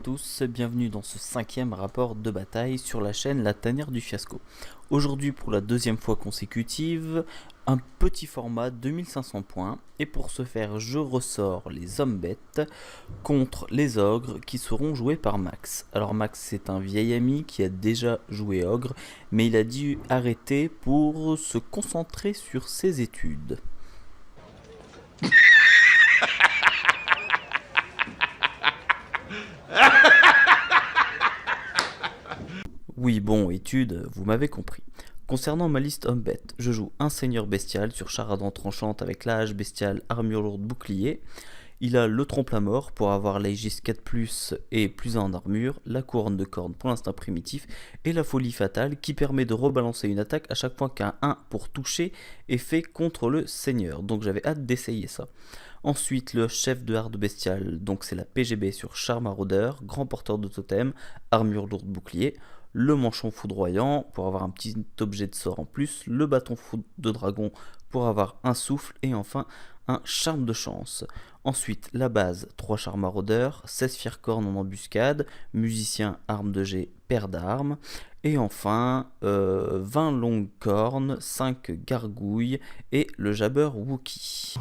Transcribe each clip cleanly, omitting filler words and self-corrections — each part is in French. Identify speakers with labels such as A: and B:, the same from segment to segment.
A: tous, bienvenue dans ce 5e rapport de bataille sur la chaîne La Tanière du Fiasco. Aujourd'hui, pour la deuxième fois consécutive, un petit format 2500 points, et pour ce faire, je ressors les hommes bêtes contre les ogres qui seront joués par Max. Alors Max, c'est un vieil ami qui a déjà joué ogre, mais il a dû arrêter pour se concentrer sur ses études. Oui, bon, études, vous m'avez compris. Concernant ma liste homme-bête, je joue un seigneur bestial sur char à dents tranchantes avec la hache bestiale, armure lourde, bouclier. Il a le trompe-la-mort pour avoir l'Aegis 4+, et plus 1 en armure, la couronne de corne pour l'instinct primitif, et la folie fatale qui permet de rebalancer une attaque à chaque fois qu'un 1 pour toucher est fait contre le seigneur. Donc j'avais hâte d'essayer ça. Ensuite, le chef de harde bestiale, donc c'est la PGB sur char maraudeur, grand porteur de totem, armure lourde, bouclier. Le manchon foudroyant pour avoir un petit objet de sort en plus, le bâton de dragon pour avoir un souffle et enfin un charme de chance. Ensuite, la base, 3 chars maraudeurs, 16 fiers-cornes en embuscade, musicien, arme de jet, paire d'armes. Et enfin, 20 longues cornes, 5 gargouilles et le jabber Wookie.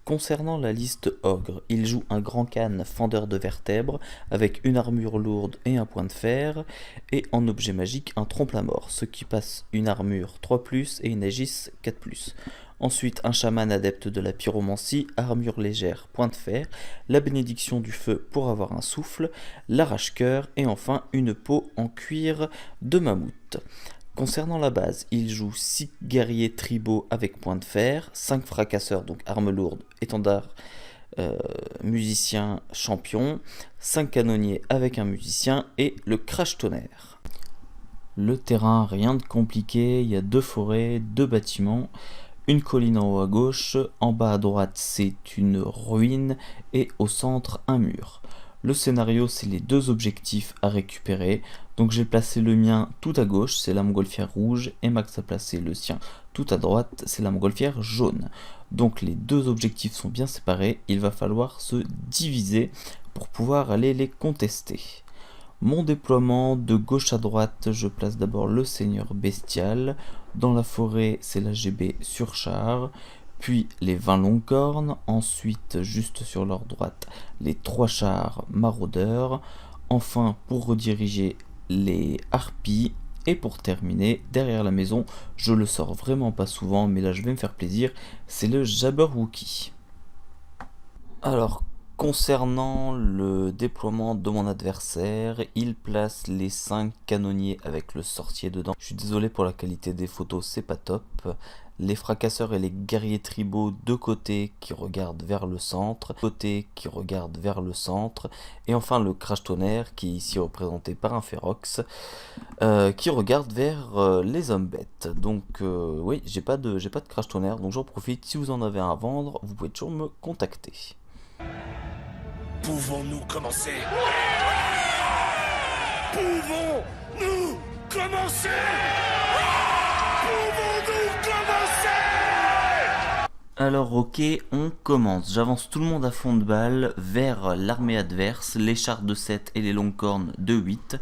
A: Concernant la liste ogre, il joue un grand canne fendeur de vertèbres avec une armure lourde et un point de fer, et en objet magique un trompe-la-mort, ce qui passe une armure 3+, et une Aegis 4+. Ensuite, un chaman adepte de la pyromancie, armure légère, point de fer, la bénédiction du feu pour avoir un souffle, l'arrache-cœur, et enfin une peau en cuir de mammouth. Concernant la base, il joue 6 guerriers tribaux avec point de fer, 5 fracasseurs, donc armes lourdes, étendard, musicien, champion, 5 canonniers avec un musicien et le crash tonnerre. Le terrain, rien de compliqué, il y a 2 forêts, 2 bâtiments, une colline en haut à gauche, en bas à droite c'est une ruine et au centre un mur. Le scénario, c'est les 2 objectifs à récupérer. Donc j'ai placé le mien tout à gauche, c'est la montgolfière rouge, et Max a placé le sien tout à droite, c'est la montgolfière jaune. Donc les 2 objectifs sont bien séparés, il va falloir se diviser pour pouvoir aller les contester. Mon déploiement de gauche à droite, je place d'abord le seigneur bestial. Dans la forêt, c'est la GB sur char. Puis les 20 longues cornes, ensuite juste sur leur droite les 3 chars maraudeurs, enfin pour rediriger les harpies, et pour terminer, derrière la maison, je le sors vraiment pas souvent mais là je vais me faire plaisir, c'est le jabber Wookie. Alors, concernant le déploiement de mon adversaire, il place les 5 canonniers avec le sorcier dedans. Je suis désolé pour la qualité des photos, c'est pas top. Les fracasseurs et les guerriers tribaux de côté qui regardent vers le centre, et enfin le crash tonnerre qui est ici représenté par un férox qui regarde vers les hommes bêtes. Donc oui, j'ai pas de crash tonnerre, donc j'en profite. Si vous en avez un à vendre, vous pouvez toujours me contacter.
B: Pouvons-nous commencer? Pouvons-nous commencer? Pouvons-nous commencer?
A: Alors ok, on commence. J'avance tout le monde à fond de balle vers l'armée adverse, les chars de 7 et les longues cornes de 8.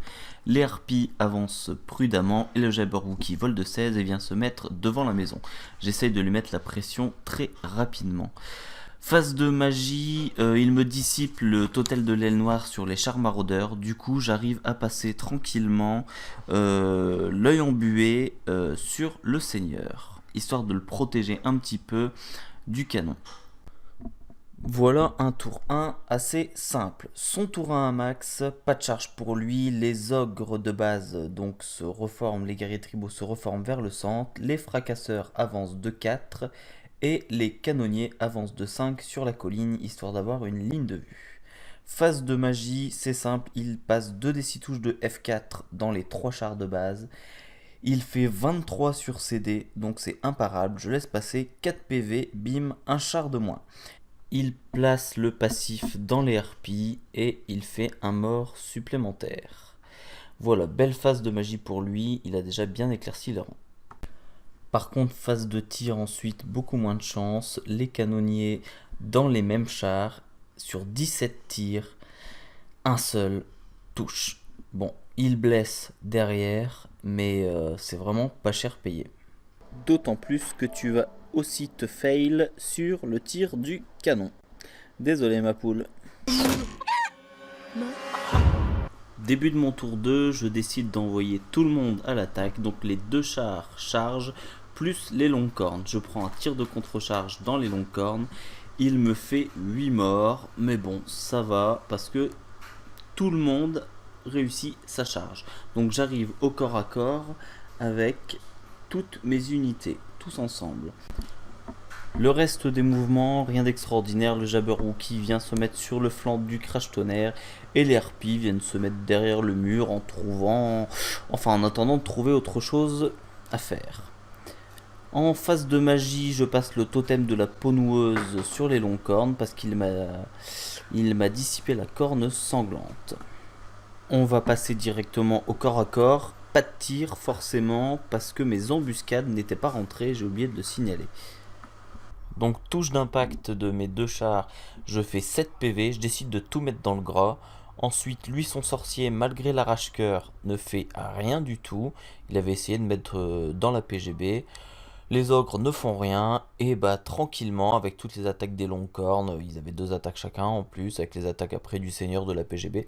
A: Les harpies avancent prudemment et le jabber Wookie vole de 16 et vient se mettre devant la maison. J'essaye de lui mettre la pression très rapidement. Phase de magie, il me dissipe le total de l'aile noire sur les chars maraudeurs. Du coup, j'arrive à passer tranquillement l'œil embué sur le seigneur, histoire de le protéger un petit peu du canon. Voilà un tour 1 assez simple. Son tour 1 à Max, pas de charge pour lui, les ogres de base donc se reforment, les guerriers tribaux se reforment vers le centre, les fracasseurs avancent de 4 et les canonniers avancent de 5 sur la colline histoire d'avoir une ligne de vue. Phase de magie, c'est simple, il passe 2 des 6 touches de F4 dans les 3 chars de base. Il fait 23 sur CD, donc c'est imparable, je laisse passer 4 PV, bim, un char de moins. Il place le passif dans les harpies et il fait un mort supplémentaire. Voilà, belle phase de magie pour lui, il a déjà bien éclairci les rangs. Par contre, phase de tir ensuite, beaucoup moins de chance, les canonniers dans les mêmes chars sur 17 tirs. un seul touche. Bon, il blesse derrière, mais c'est vraiment pas cher payé. D'autant plus que tu vas aussi te fail sur le tir du canon. Désolé ma poule. Début de mon tour 2, je décide d'envoyer tout le monde à l'attaque, donc les 2 chars chargent, plus les longues cornes. Je prends un tir de contre-charge dans les longues cornes, il me fait 8 morts, mais bon, ça va, parce que tout le monde réussit sa charge. Donc j'arrive au corps à corps avec toutes mes unités, tous ensemble. Le reste des mouvements, rien d'extraordinaire, le Jabberwocky vient se mettre sur le flanc du Crash Tonnerre et les harpies viennent se mettre derrière le mur en attendant de trouver autre chose à faire. En phase de magie, je passe le totem de la peau noueuse sur les longues cornes parce qu'il m'a dissipé la corne sanglante. On va passer directement au corps à corps. Pas de tir forcément parce que mes embuscades n'étaient pas rentrées, j'ai oublié de le signaler. Donc touche d'impact de mes 2 chars, je fais 7 PV, je décide de tout mettre dans le gras. Ensuite, lui, son sorcier, malgré l'arrache-cœur, ne fait rien du tout. Il avait essayé de mettre dans la PGB. Les ogres ne font rien, et bah tranquillement, avec toutes les attaques des longues cornes, ils avaient 2 attaques chacun en plus, avec les attaques après du seigneur de la PGB.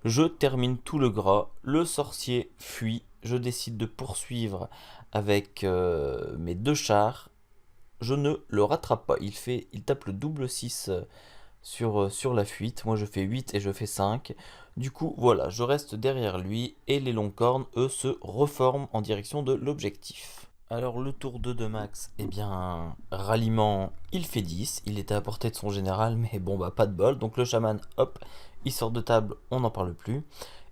A: Je termine tout le gras, le sorcier fuit, je décide de poursuivre avec mes 2 chars. Je ne le rattrape pas, il tape le double 6 sur la fuite, moi je fais 8 et je fais 5. Du coup voilà, je reste derrière lui et les longues cornes, eux, se reforment en direction de l'objectif. Alors le tour 2 de Max, eh bien, ralliement, il fait 10, il était à portée de son général, mais bon bah pas de bol, donc le chaman, hop, il sort de table, on n'en parle plus.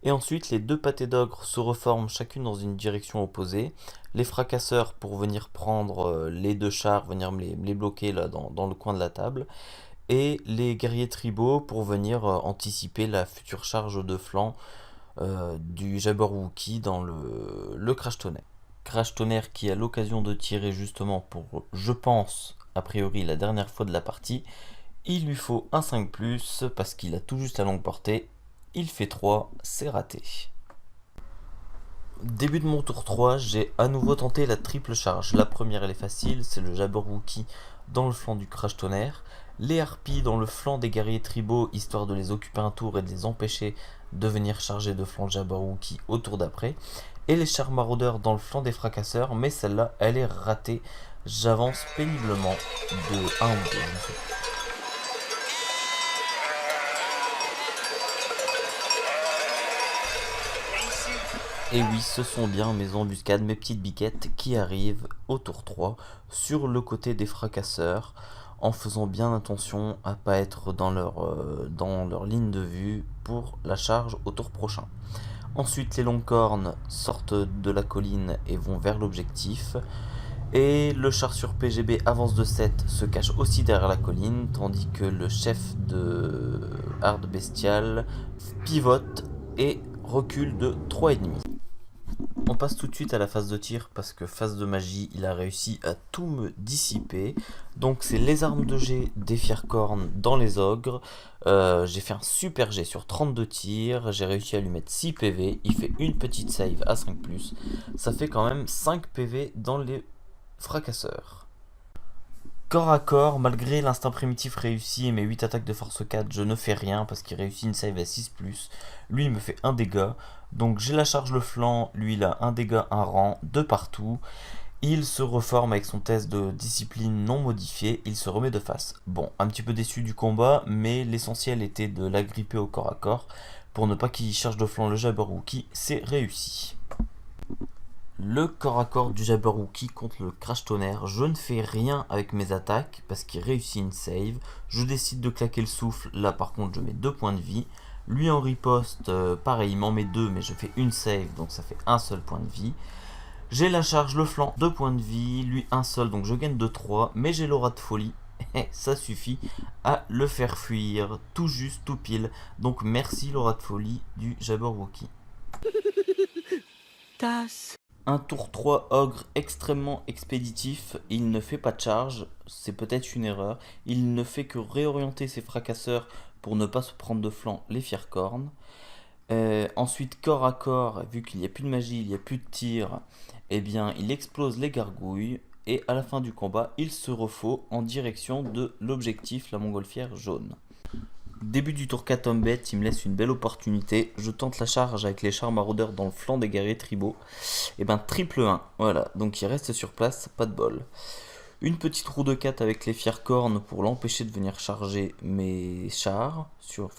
A: Et ensuite, les 2 pâtés d'ogre se reforment chacune dans une direction opposée. Les fracasseurs pour venir prendre les 2 chars, venir me les bloquer là dans le coin de la table. Et les guerriers tribaux pour venir anticiper la future charge de flanc du Jabberwocky dans le Crash Tonnerre. Crash Tonnerre qui a l'occasion de tirer justement pour, je pense, a priori la dernière fois de la partie. Il lui faut un 5+, parce qu'il a tout juste la longue portée. Il fait 3, c'est raté. Début de mon tour 3, j'ai à nouveau tenté la triple charge. La première elle est facile, c'est le Jabberwocky dans le flanc du Crash Tonnerre. Les harpies dans le flanc des guerriers tribaux, histoire de les occuper un tour et de les empêcher de venir charger de flanc Jabberwocky au tour d'après. Et les chars maraudeurs dans le flanc des fracasseurs, mais celle-là elle est ratée. J'avance péniblement de 1 ou 2. Et oui, ce sont bien mes embuscades, mes petites biquettes qui arrivent au tour 3 sur le côté des fracasseurs, en faisant bien attention à pas être dans leur ligne de vue pour la charge au tour prochain. Ensuite, les longues cornes sortent de la colline et vont vers l'objectif. Et le char sur PGB avance de 7, se cache aussi derrière la colline, tandis que le chef de Hard Bestial pivote et recule de 3,5. On passe tout de suite à la phase de tir parce que phase de magie, il a réussi à tout me dissiper. Donc c'est les armes de jet des Fiercorn dans les ogres. J'ai fait un super jet sur 32 tirs, j'ai réussi à lui mettre 6 PV, il fait une petite save à 5+, ça fait quand même 5 PV dans les fracasseurs. Corps à corps, malgré l'instinct primitif réussi et mes 8 attaques de force 4, je ne fais rien parce qu'il réussit une save à 6+. Lui, il me fait 1 dégât. Donc j'ai la charge le flanc, lui il a 1 dégât, 1 rang, de partout. Il se reforme avec son test de discipline non modifié, il se remet de face. Bon, un petit peu déçu du combat, mais l'essentiel était de l'agripper au corps à corps pour ne pas qu'il charge de flanc le Jabberwocky, c'est réussi. Le corps à corps du Jabberwocky contre le Crash Tonnerre, je ne fais rien avec mes attaques parce qu'il réussit une save. Je décide de claquer le souffle, là par contre je mets 2 points de vie. Lui en riposte, pareil il m'en met 2 mais je fais une save donc ça fait un seul point de vie. J'ai la charge, le flanc, 2 points de vie, lui un seul donc je gagne de 3, mais j'ai l'aura de folie. Ça suffit à le faire fuir, tout juste, tout pile. Donc merci l'aura de folie du Jabberwocky.
C: Tasse.
A: Un tour 3 ogre extrêmement expéditif, il ne fait pas de charge, c'est peut-être une erreur, il ne fait que réorienter ses fracasseurs pour ne pas se prendre de flanc les Firecorn. Ensuite, corps à corps, vu qu'il n'y a plus de magie, il n'y a plus de tir, eh bien, il explose les gargouilles. Et à la fin du combat, il se refaut en direction de l'objectif, la montgolfière jaune. Début du tour 4 homme bête, il me laisse une belle opportunité. Je tente la charge avec les chars maraudeurs dans le flanc des guerriers tribaux. Et ben triple 1, voilà, donc il reste sur place, pas de bol. Une petite roue de 4 avec les Firecorn pour l'empêcher de venir charger mes chars,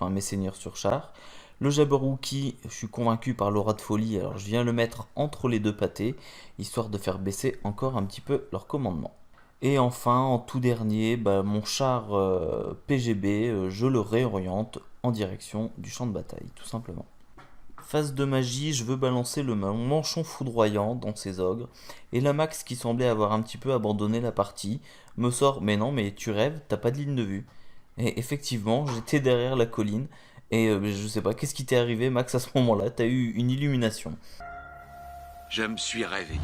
A: mes seigneurs sur chars. Le Jabberwocky, je suis convaincu par l'aura de folie, alors je viens le mettre entre les deux pâtés, histoire de faire baisser encore un petit peu leur commandement. Et enfin, en tout dernier, mon char PGB, je le réoriente en direction du champ de bataille, tout simplement. Phase de magie, je veux balancer le manchon foudroyant dans ces ogres, et la Max qui semblait avoir un petit peu abandonné la partie, me sort « Mais non, mais tu rêves, t'as pas de ligne de vue ». Et effectivement, j'étais derrière la colline, et je sais pas, qu'est-ce qui t'est arrivé Max à ce moment-là? T'as eu une illumination.
B: Je me suis réveillé.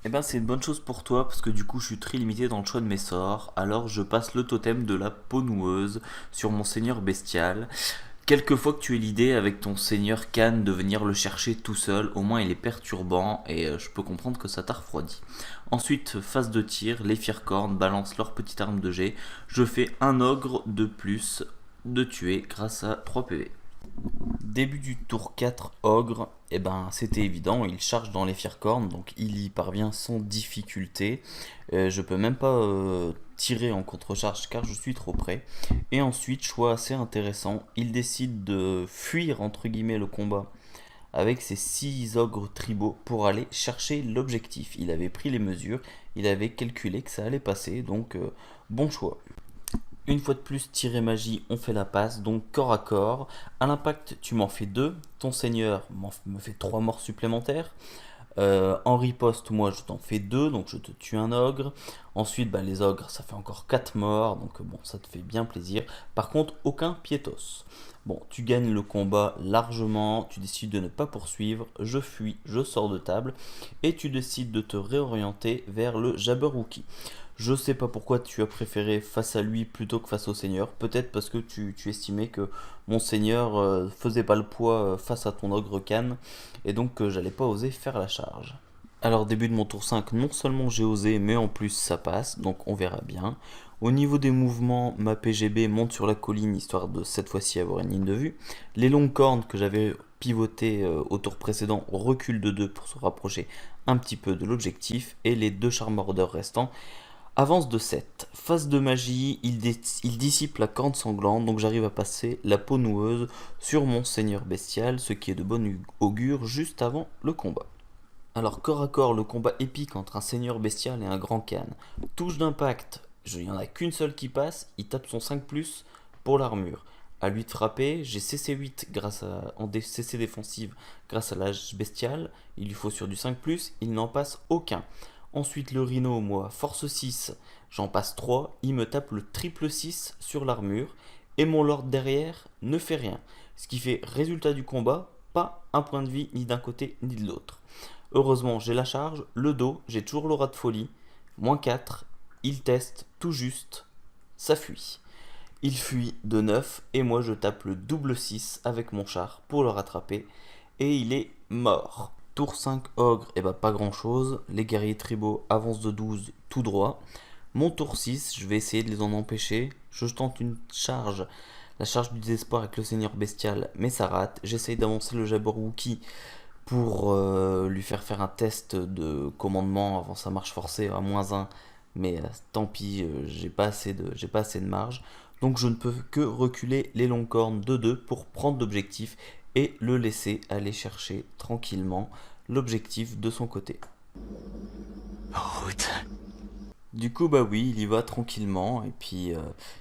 A: Eh ben c'est une bonne chose pour toi parce que du coup je suis très limité dans le choix de mes sorts. Alors je passe le totem de la peau noueuse sur mon seigneur bestial. Quelquefois que tu aies l'idée avec ton seigneur Khan de venir le chercher tout seul, au moins il est perturbant et je peux comprendre que ça t'a refroidi. Ensuite, phase de tir, les Firecorn balancent leur petite arme de jet. Je fais un ogre de plus de tuer grâce à 3 PV. Début du tour 4 ogre, et ben c'était évident, il charge dans les Firecorn, donc il y parvient sans difficulté. Je peux même pas tirer en contre-charge car je suis trop près. Et ensuite, choix assez intéressant, il décide de fuir entre guillemets le combat avec ses 6 ogres tribaux pour aller chercher l'objectif. Il avait pris les mesures, il avait calculé que ça allait passer, donc bon choix. Une fois de plus, tir et magie, on fait la passe, donc corps à corps. À l'impact, tu m'en fais 2. Ton seigneur me fait 3 morts supplémentaires. En riposte, moi, je t'en fais 2, donc je te tue un ogre. Ensuite, les ogres, ça fait encore 4 morts, donc bon, ça te fait bien plaisir. Par contre, aucun piétos. Bon, tu gagnes le combat largement, tu décides de ne pas poursuivre, je fuis, je sors de table, et tu décides de te réorienter vers le Jabberwocky. Je sais pas pourquoi tu as préféré face à lui plutôt que face au seigneur. Peut-être parce que tu estimais que mon seigneur faisait pas le poids face à ton ogre Khan. Et donc que j'allais pas oser faire la charge. Alors début de mon tour 5, non seulement j'ai osé, mais en plus ça passe. Donc on verra bien. Au niveau des mouvements, ma PGB monte sur la colline histoire de cette fois-ci avoir une ligne de vue. Les longues cornes que j'avais pivotées au tour précédent reculent de 2 pour se rapprocher un petit peu de l'objectif. Et les 2 chars maraudeurs restants avance de 7. Phase de magie, il dissipe la corne sanglante, donc j'arrive à passer la peau noueuse sur mon seigneur bestial, ce qui est de bon augure juste avant le combat. Alors corps à corps, le combat épique entre un seigneur bestial et un grand Khan. Touche d'impact, il n'y en a qu'une seule qui passe, il tape son 5+, pour l'armure. À lui de frapper, j'ai CC8 en CC défensive grâce à l'âge bestial, il lui faut sur du 5+, il n'en passe aucun. Ensuite le Rhino, moi, force 6, j'en passe 3, il me tape le triple 6 sur l'armure, et mon Lord derrière ne fait rien. Ce qui fait résultat du combat, pas un point de vie ni d'un côté ni de l'autre. Heureusement j'ai la charge, le dos, j'ai toujours l'aura de folie, moins 4, il teste tout juste, ça fuit. Il fuit de 9, et moi je tape le double 6 avec mon char pour le rattraper, et il est mort. Tour 5 ogre, et pas grand chose, les guerriers tribaux avancent de 12 tout droit. Mon tour 6, je vais essayer de les en empêcher, je tente une charge, la charge du désespoir avec le seigneur bestial, mais ça rate. J'essaye d'avancer le Jabberwocky pour lui faire un test de commandement avant sa marche forcée à -1, mais tant pis, j'ai pas assez de marge. Donc je ne peux que reculer les longues cornes de 2 pour prendre l'objectif et le laisser aller chercher tranquillement l'objectif de son côté.
B: Route.
A: Du coup oui, il y va tranquillement et puis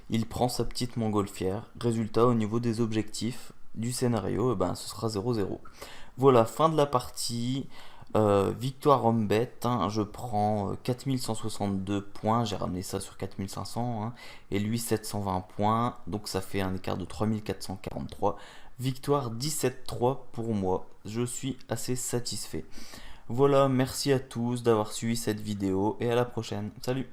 A: il prend sa petite montgolfière. Résultat, au niveau des objectifs du scénario, ce sera 0-0. Voilà, fin de la partie. Victoire homme bête, je prends 4162 points, j'ai ramené ça sur 4500, et lui 720 points, donc ça fait un écart de 3443. Victoire 17-3 pour moi, je suis assez satisfait. Voilà, merci à tous d'avoir suivi cette vidéo et à la prochaine. Salut!